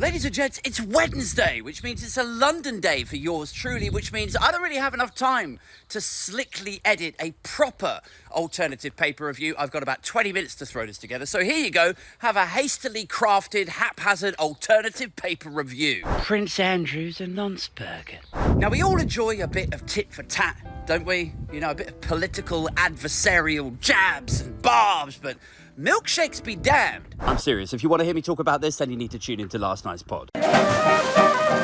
Ladies and gents, it's Wednesday, which means it's a London day for yours truly, which means I don't really have enough time to slickly edit a proper alternative paper review. I've got about 20 minutes to throw this together. So here you go. Have a hastily crafted, haphazard alternative paper review. Prince Andrews and Nonsberger. Now, we all enjoy a bit of tit for tat, don't we? You know, a bit of political adversarial jabs and barbs, but milkshakes be damned. I'm serious. If you want to hear me talk about this, then you need to tune into last night's pod.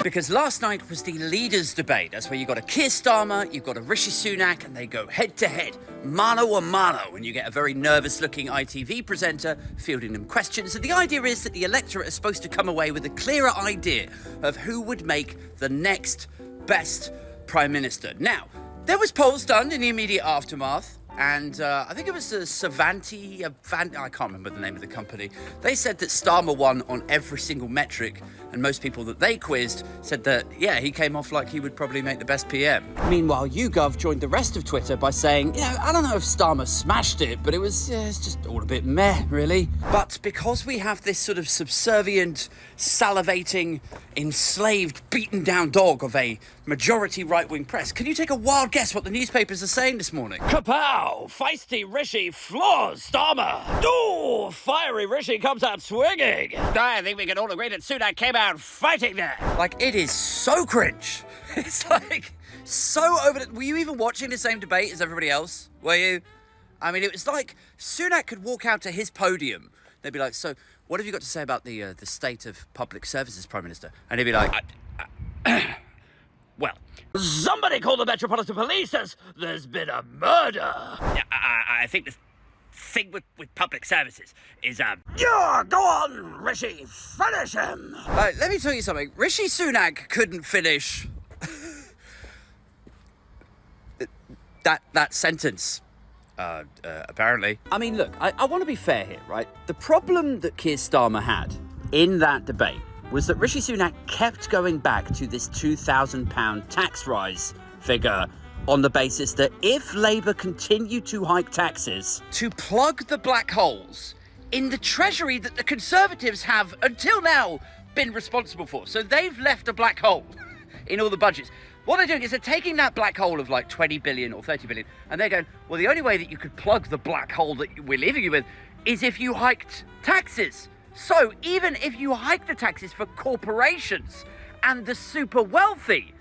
Because last night was the leaders' debate. That's where you got a Keir Starmer, you've got a Rishi Sunak, and they go head-to-head, mano a mano, and you get a very nervous-looking ITV presenter fielding them questions. And the idea is that the electorate is supposed to come away with a clearer idea of who would make the next best Prime Minister. Now, there was polls done in the immediate aftermath. And I think it was Savanti, I can't remember the name of the company. They said that Starmer won on every single metric, and most people that they quizzed said that, yeah, he came off like he would probably make the best PM. Meanwhile, YouGov joined the rest of Twitter by saying, you know, I don't know if Starmer smashed it, but it's just all a bit meh, really. But because we have this sort of subservient, salivating, enslaved, beaten down dog of a majority right-wing press, can you take a wild guess what the newspapers are saying this morning? Kapow! Feisty Rishi floors Starmer. Ooh, fiery Rishi comes out swinging. I think we can all agree that Sunak came out fighting there. Like, it is so cringe. It's like, so over the... Were you even watching the same debate as everybody else? Were you? I mean, it was like Sunak could walk out to his podium. They'd be like, so, what have you got to say about the state of public services, Prime Minister? And he'd be like... Well, somebody call the Metropolitan Police as there's been a murder. Yeah, I think the thing with public services is, yeah, go on, Rishi, finish him. Let me tell you something. Rishi Sunak couldn't finish that sentence. Apparently. I mean, look, I want to be fair here, right? The problem that Keir Starmer had in that debate was that Rishi Sunak kept going back to this £2,000 tax rise figure on the basis that if Labour continue to hike taxes to plug the black holes in the Treasury that the Conservatives have until now been responsible for. So they've left a black hole in all the budgets. What they're doing is they're taking that black hole of like 20 billion or 30 billion and they're going, well, the only way that you could plug the black hole that we're leaving you with is if you hiked taxes. So even if you hike the taxes for corporations and the super wealthy,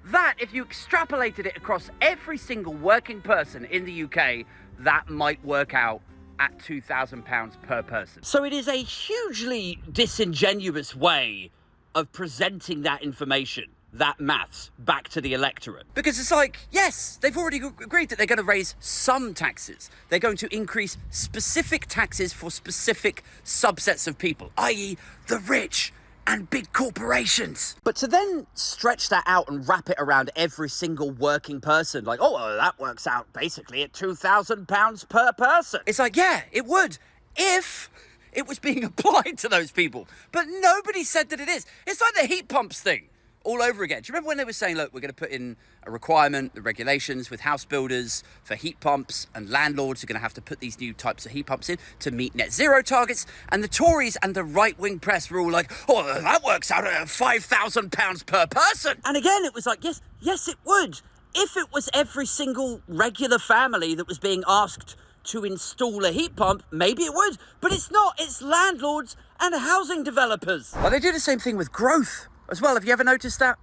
that if you extrapolated it across every single working person in the UK, that might work out at £2,000 per person. So it is a hugely disingenuous way of presenting that information, that maths, back to the electorate. Because it's like, yes, they've already agreed that they're going to raise some taxes. They're going to increase specific taxes for specific subsets of people, i.e. the rich and big corporations. But to then stretch that out and wrap it around every single working person, like, oh, well, that works out basically at £2,000 per person. It's like, yeah, it would, if it was being applied to those people. But nobody said that it is. It's like the heat pumps thing. All over again. Do you remember when they were saying, look, we're going to put in a requirement, the regulations with house builders for heat pumps, and landlords are going to have to put these new types of heat pumps in to meet net zero targets, and the Tories and the right-wing press were all like, oh, that works out at £5,000 per person. And again, it was like, yes, it would. If it was every single regular family that was being asked to install a heat pump, maybe it would. But it's not. It's landlords and housing developers. Well, they do the same thing with growth as well. Have you ever noticed that?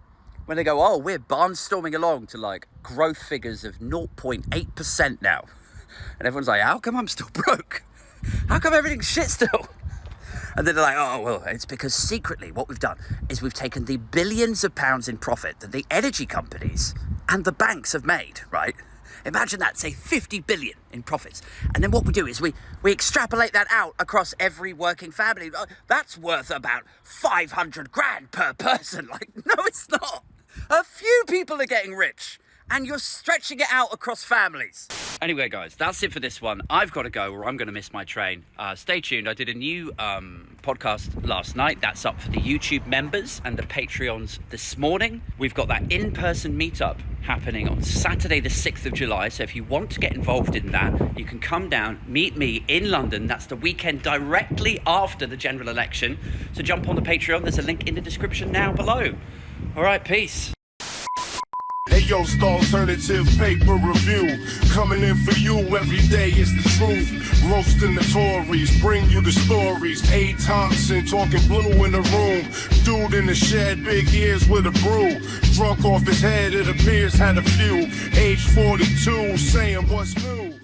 When they go, oh, we're barnstorming along to like growth figures of 0.8% now. And everyone's like, how come I'm still broke? How come everything's shit still? And then they're like, oh, well, it's because secretly what we've done is we've taken the billions of pounds in profit that the energy companies and the banks have made, right? Imagine that, say 50 billion in profits. And then what we do is we extrapolate that out across every working family. That's worth about 500 grand per person. Like, no, it's not. A few people are getting rich. and you're stretching it out across families. Anyway, guys, that's it for this one. I've got to go or I'm going to miss my train. Stay tuned. I did a new podcast last night. That's up for the YouTube members and the Patreons this morning. We've got that in-person meetup happening on Saturday the 6th of July. So if you want to get involved in that, you can come down, meet me in London. That's the weekend directly after the general election. So jump on the Patreon. There's a link in the description now below. All right, peace. Hey yo, it's the alternative paper review. Coming in for you every day is the truth. Roasting the Tories, bring you the stories. A. Thompson talking blue in the room. Dude in the shed, big ears with a brew. Drunk off his head, it appears had a few. Age 42, saying what's new.